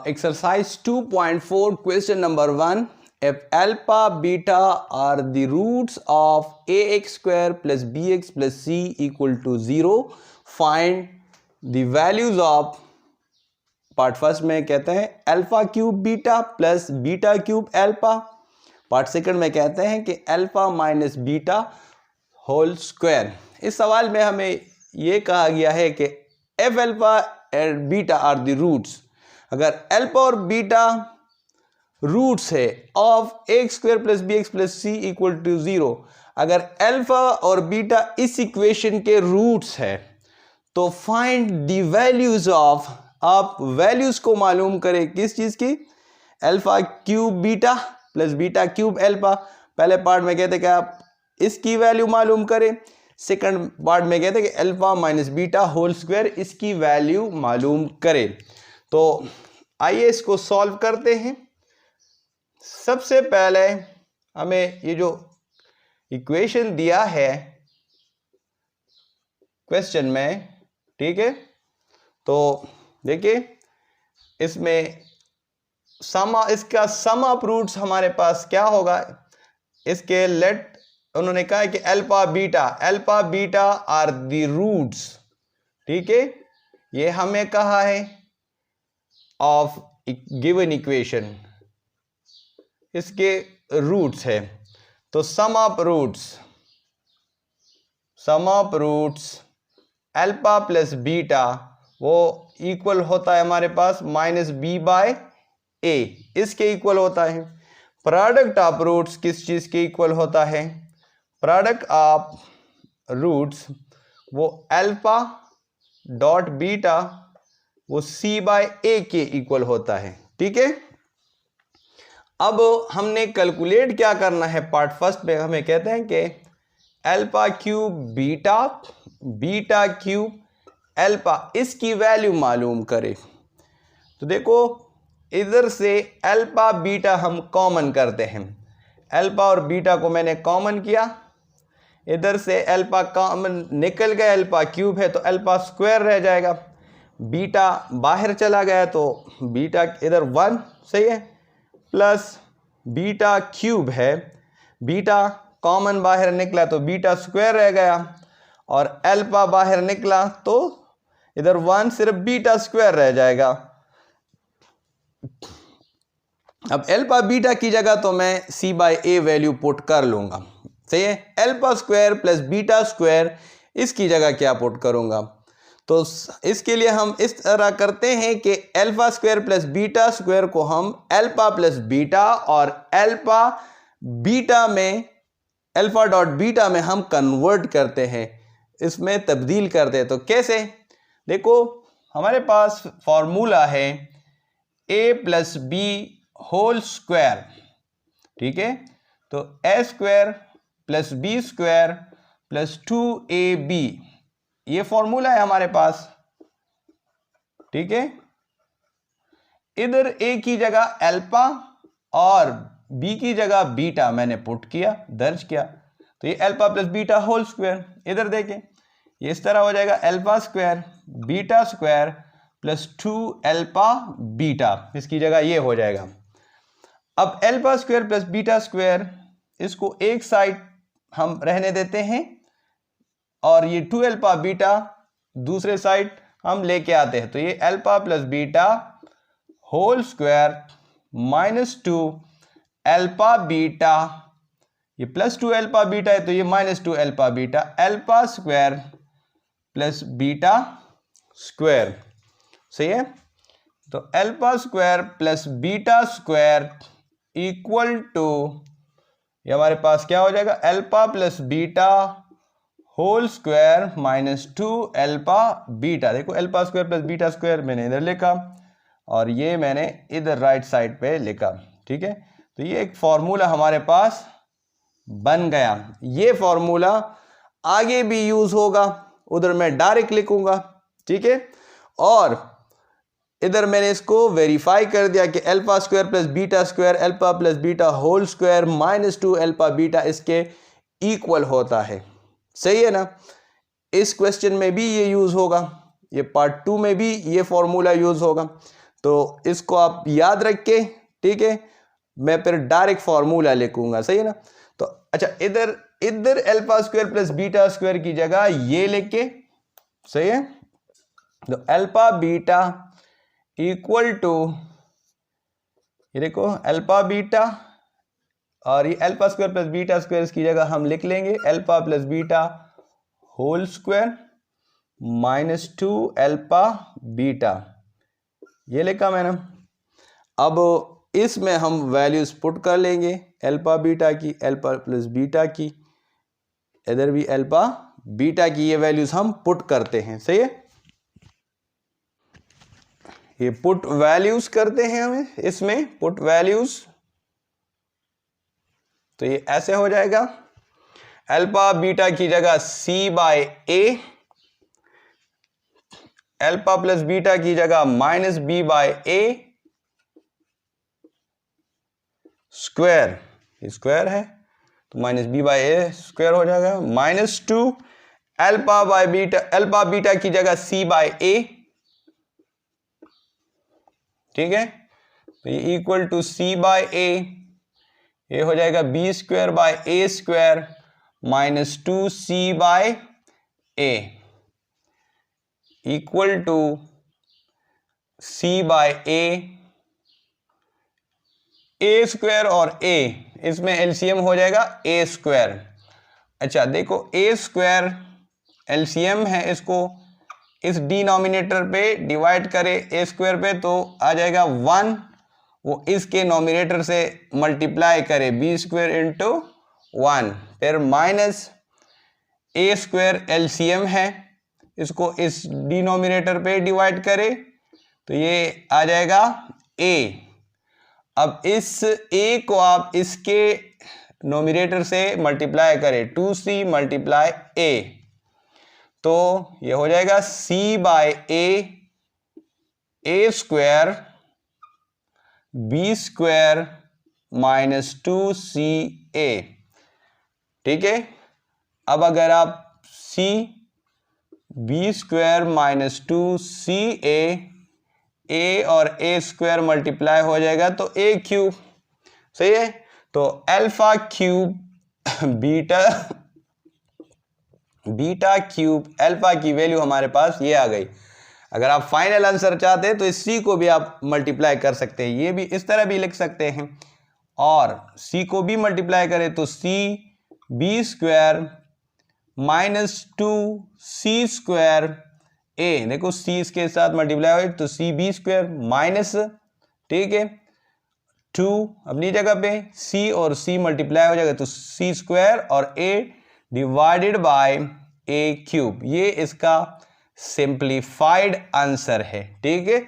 Exercise 2.4 question number 1. If alpha beta are the roots of ax square plus bx plus c equal to 0, find the values of part first में कहते हैं alpha cube beta plus beta cube alpha. Part second में कहते हैं कि alpha minus beta whole square. इस सवाल में हमें यह कहा गया है कि if alpha and beta are the roots. अगर अल्फा और बीटा रूट्स है of x square plus b x plus c equal to 0, अगर अल्फा और बीटा इस इक्वेशन के रूट्स है तो फाइंड द वैल्यूज ऑफ, आप वैल्यूज को मालूम करें किस चीज की, alpha cube beta plus beta cube alpha. पहले पार्ट में कहते कि आप इसकी वैल्यू मालूम करें, सेकंड पार्ट में कहते कि alpha minus beta whole square इसकी वैल्यू मालूम करें। तो आइए इसको सॉल्व करते हैं। सबसे पहले हमें ये जो इक्वेशन दिया है क्वेश्चन में, ठीक है, तो देखिए इसमें इसका सम ऑफ रूट्स हमारे पास क्या होगा, इसके लेट उन्होंने कहा है कि alpha beta are the roots, ठीक है, ये हमें कहा है ऑफ गिवन इक्वेशन, इसके रूट्स है। तो sum of roots alpha plus beta वो इक्वल होता है हमारे पास माइनस बी बाय ए, इसके इक्वल होता है। प्रोडक्ट ऑफ रूट्स किस चीज के इक्वल होता है, प्रोडक्ट ऑफ रूट्स वो अल्फा डॉट बीटा वो सी बाय ए के इक्वल होता है, ठीक है। अब हमने कैलकुलेट क्या करना है, पार्ट फर्स्ट में हमें कहते हैं कि alpha cube beta cube alpha इसकी वैल्यू मालूम करें। तो देखो इधर से अल्फा बीटा हम कॉमन करते हैं, अल्फा और बीटा को मैंने कॉमन किया, इधर से अल्फा कॉमन निकल गया, अल्फा क्यूब है तो अल्फा स्क्वायर रह जाएगा, बीटा बाहर चला गया तो बीटा इधर 1 सही है, प्लस बीटा क्यूब है, बीटा कॉमन बाहर निकला तो बीटा स्क्वायर रह गया, और अल्फा बाहर निकला तो इधर 1 सिर्फ बीटा स्क्वायर रह जाएगा। अब अल्फा बीटा की जगह तो मैं सी बाय ए वैल्यू पुट कर लूंगा, सही है। Alpha square plus beta square इसकी जगह क्या पुट करूंगा, तो इसके लिए हम इस तरह करते हैं कि alpha square plus beta square को हम अल्फा प्लस बीटा और अल्फा बीटा में अल्फा डॉट बीटा में हम कन्वर्ट करते हैं, इसमें तब्दील करते हैं। तो कैसे, देखो हमारे पास फॉर्मूला है a plus b whole square, ठीक है, तो a square plus b square plus 2ab ये फॉर्मूला है हमारे पास, ठीक है। इधर a की जगह अल्फा और b की जगह बीटा मैंने पुट किया, दर्ज किया, तो ये alpha plus beta whole square. इधर देखें ये इस तरह हो जाएगा alpha square beta square plus 2 alpha beta, इसकी जगह ये हो जाएगा। अब alpha square plus beta square इसको एक साइड हम रहने देते हैं और ये 2 अल्फा बीटा दूसरे साइड हम लेके आते हैं, तो ये alpha plus beta whole square minus 2 alpha beta, ये प्लस 2 अल्फा बीटा है तो ये minus 2 alpha beta, alpha square plus beta square, सही है। तो alpha square plus beta square equal to ये हमारे पास क्या हो जाएगा, alpha plus beta whole square minus 2 alpha beta. देखो alpha square plus beta square मैंने इधर लिखा और ये मैंने इधर राइट साइड पे लिखा, ठीक है। तो ये एक फॉर्मूला हमारे पास बन गया, ये फॉर्मूला आगे भी यूज होगा, उधर मैं डायरेक्ट लिखूंगा, ठीक है। और इधर मैंने इसको वेरीफाई कर दिया कि alpha square plus beta square alpha plus beta whole square minus 2 alpha beta इसके इक्वल होता है, सही है ना। इस क्वेश्चन में भी ये यूज होगा, ये पार्ट 2 में भी ये फॉर्मूला यूज होगा। तो इसको आप याद रख के, ठीक है, मैं फिर डायरेक्ट फॉर्मूला लिखूंगा, सही है ना। तो अच्छा, इधर इधर alpha square plus beta square की जगह ये लेके, सही है, तो अल्फा बीटा इक्वल टू, ये देखो अल्फा बीटा, और ये alpha square plus beta square की जगह हम लिख लेंगे alpha plus beta whole square -2 alpha beta, ये लिखा मैंने। अब इसमें हम वैल्यूज पुट कर लेंगे अल्फा बीटा की, अल्फा प्लस बीटा की, इधर भी अल्फा बीटा की ये वैल्यूज हम पुट करते हैं, सही है। ये पुट वैल्यूज करते हैं हमें, इसमें पुट वैल्यूज, तो ये ऐसे हो जाएगा अल्फा बीटा की जगह c/a, अल्फा प्लस बीटा की जगह -b/a स्क्वायर, स्क्वायर है तो -b/a स्क्वायर हो जाएगा, -2 alpha by beta, alpha beta की जगह c/a, ठीक है, तो ये इक्वल टू c/a, ये हो जाएगा b² / a² -2c/a equal to c/a, a square और a, इसमें एलसीएम हो जाएगा a²। अच्छा देखो, a स्क्वायर एलसीएम है, इसको इस डिनोमिनेटर पे डिवाइड करे a स्क्वायर पे तो आ जाएगा 1, वो इसके नोमिनेटर से मल्टीप्लाई करे b² इंटू 1, फिर माइनस a² एलसीएम है, इसको इस डिनोमिनेटर पे डिवाइड करे तो ये आ जाएगा a। अब इस a को आप इसके नोमिनेटर से मल्टीप्लाई करें 2c × a, तो ये हो जाएगा c/a, a² b² -2ca, ठीक है। अब अगर आप c b² -2ca, a और a² मल्टीप्लाई हो जाएगा तो a³, सही है। तो alpha cube beta cube alpha की वैल्यू हमारे पास ये आ गई। अगर आप फाइनल आंसर चाहते हैं तो इस c को भी आप मल्टीप्लाई कर सकते हैं, ये भी इस तरह भी लिख सकते हैं, और c को भी मल्टीप्लाई करें तो c b² -2c² a, देखो c इसके साथ मल्टीप्लाई हो तो c b² माइनस, ठीक है, 2 अपनी जगह पे, c और c मल्टीप्लाई हो जाएगा तो c² और a डिवाइडेड बाय a³, ये इसका सिंप्लीफाइड आंसर है, ठीक है।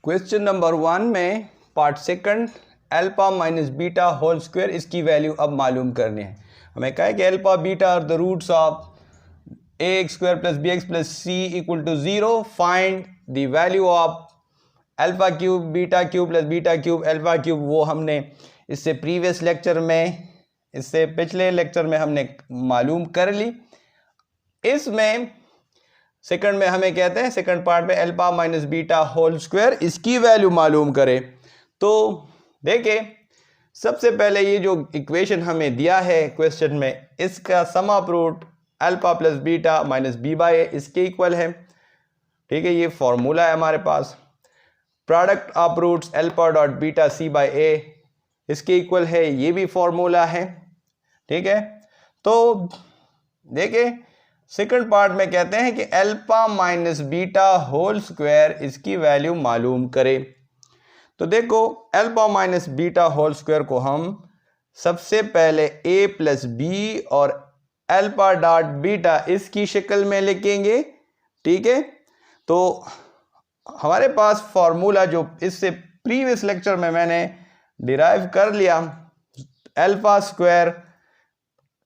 क्वेश्चन नंबर 1 में part second alpha minus beta whole square, इसकी वैल्यू अब मालूम करनी है। हमें कहा है कि alpha beta are the roots of ax² + bx + c = 0, find the value of alpha cube beta cube + beta cube alpha cube. वो हमने इससे प्रीवियस लेक्चर में, इससे पिछले लेक्चर में हमने मालूम कर ली। इसमें सेकंड में हमें कहते हैं, सेकंड पार्ट में alpha minus beta whole square, इसकी वैल्यू मालूम करें। तो देखिए, सबसे पहले ये जो इक्वेशन हमें दिया है क्वेश्चन में, इसका sum of root alpha plus beta minus b/a इसके इक्वल है, ठीक है, ये फॉर्मूला है हमारे पास। Product of roots alpha dot beta c/a इसके इक्वल है, ये भी फॉर्मूला है, ठीक है। तो देखिए, सेकंड पार्ट में कहते हैं कि alpha minus beta whole square, इसकी वैल्यू मालूम करें। तो देखो, alpha minus beta whole square को हम सबसे पहले a + b और अल्फा डॉट बीटा इसकी शक्ल में लिखेंगे, ठीक है। तो हमारे पास फॉर्मूला जो इससे प्रीवियस लेक्चर में मैंने डिराइव कर लिया, alpha square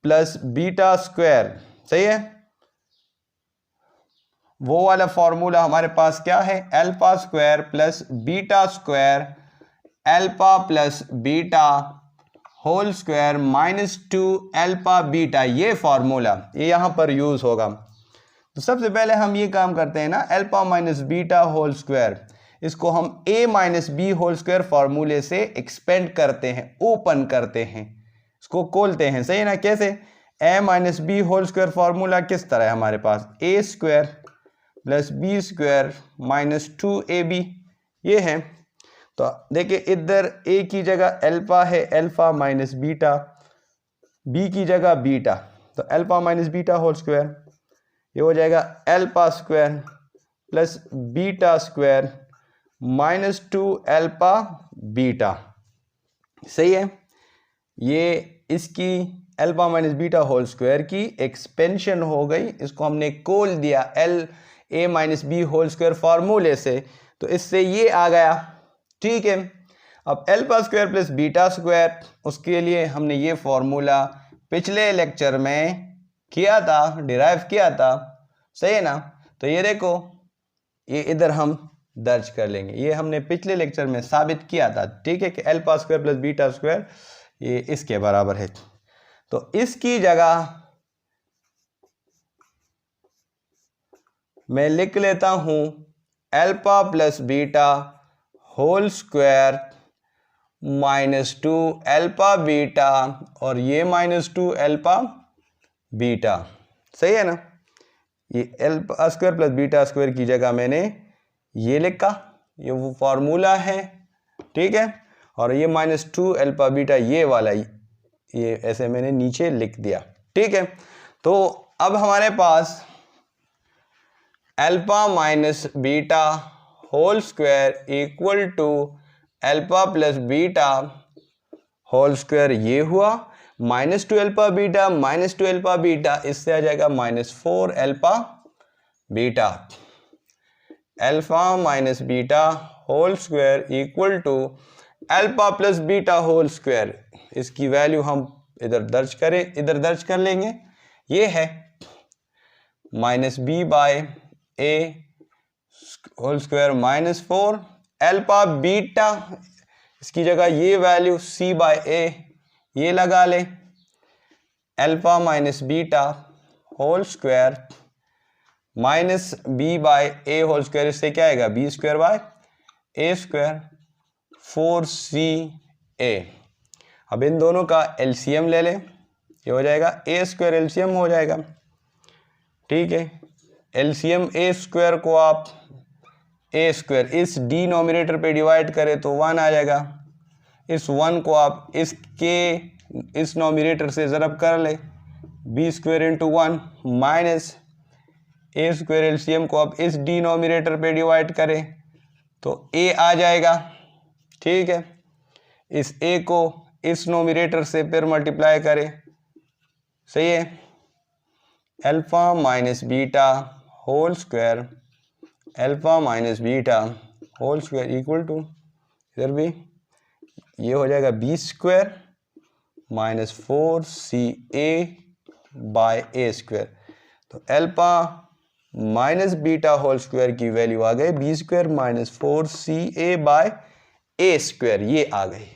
plus beta square, सही है, वो वाला फॉर्मूला हमारे पास क्या है, alpha square plus beta square alpha plus beta whole square -2 alpha beta, ये फॉर्मूला ये यहां पर यूज होगा। तो सबसे पहले हम ये काम करते हैं ना, alpha minus beta whole square, इसको हम a minus b whole square फॉर्मूले से एक्सपेंड करते हैं, ओपन करते हैं, इसको खोलते हैं, सही है ना। कैसे? a minus b whole square formula किस तरह है हमारे पास, a square plus b square minus 2ab, ये है। तो देखिए इधर a की जगह अल्फा है, अल्फा माइनस बीटा, b की जगह बीटा, तो alpha minus beta whole square, ये हो जाएगा alpha square plus beta square minus 2 alpha beta, सही है। ये इसकी alpha minus beta whole square की एक्सपेंशन हो गई, इसको हमने खोल दिया a minus b whole square फार्मूले से, तो इससे ये आ गया, ठीक है। अब alpha square plus beta square, उसके लिए हमने ये फॉर्मूला पिछले लेक्चर में किया था, डिराइव किया था, सही है ना। तो ये देखो, ये इधर हम दर्ज कर लेंगे, ये हमने पिछले लेक्चर में साबित किया था, ठीक है, कि alpha square plus beta square ये इसके बराबर है। तो इसकी जगह मैं लिख लेता हूं alpha plus beta whole square minus 2 alpha beta, और ये माइनस 2 अल्फा बीटा, सही है ना। ये alpha square plus beta square की जगह मैंने ये लिखा, ये वो फॉर्मूला है, ठीक है। और ये माइनस 2 अल्फा बीटा ये वाला, ये ऐसे मैंने नीचे लिख दिया, ठीक है। तो अब हमारे पास alpha minus beta whole square equal to alpha plus beta whole square, ये हुआ minus 2 alpha beta, minus 2 alpha beta, इससे आ जाएगा minus 4 alpha beta. Alpha minus beta whole square equal to alpha plus beta whole square, इसकी value हम इधर दर्ज करें, इधर दर्ज कर लेंगे, ये है minus B by A whole square minus 4 alpha beta, इसकी जगह ये वैल्यू सी बाय ए ये लगा ले, alpha minus beta whole square minus B by A whole square, इससे क्या आएगा B square by A square 4ca। अब इन दोनों का एलसीएम ले ले, ये हो जाएगा ए स्क्वायर, एलसीएम हो जाएगा, ठीक है। एलसीएम ए स्क्वायर को आप ए स्क्वायर इस डिनोमिनेटर पे डिवाइड करें तो 1 आ जाएगा, इस 1 को आप इस नोमिनेटर से ज़रब कर ले, बी स्क्वायर इंटू 1 माइनस ए स्क्वायर, एलसीएम को आप इस डिनोमिनेटर पे डिवाइड करें तो ए आ जाएगा, ठीक है। इस ए को इस नोमिनेटर से फिर मल्टीप्लाई करें, सही है। Alpha minus beta whole square, alpha minus beta whole square equal to, इधर भी ये हो जाएगा B square minus 4ca by A square. तो alpha minus beta whole square की वैल्यू आ गई B square minus 4ca by A square, ये आ गई।